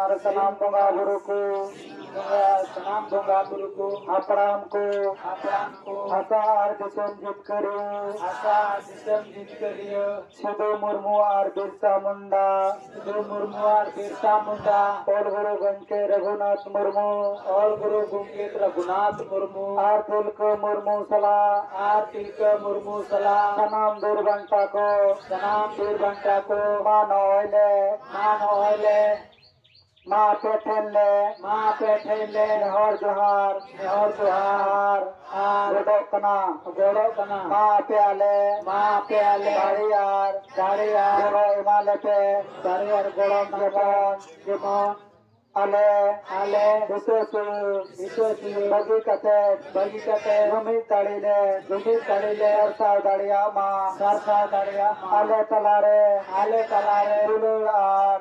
सलाम बंगा गुरु को सलाम बंगा गुरु को अपराम को आसार दिसम जीत करियो सिद्धू मुर्मू और बिरसा मुंडा ऑल गुरु गंके रघुनाथ मुर्मू ऑल गुरु गुंकेत रघुनाथ मुर्मू और तिलक मुर्मू सला सनाम बीरबंटा को मान ओइले माँ पेठेले नेहर जोहार गोडो कना माँ प्याले दाड़ियार गोड़ो इमाले पे गोड़ो जेमन आले विशेष बगी कते घुमी ताड़ीले सरसा दाड़िया माँ आले तलारे दुलुर आर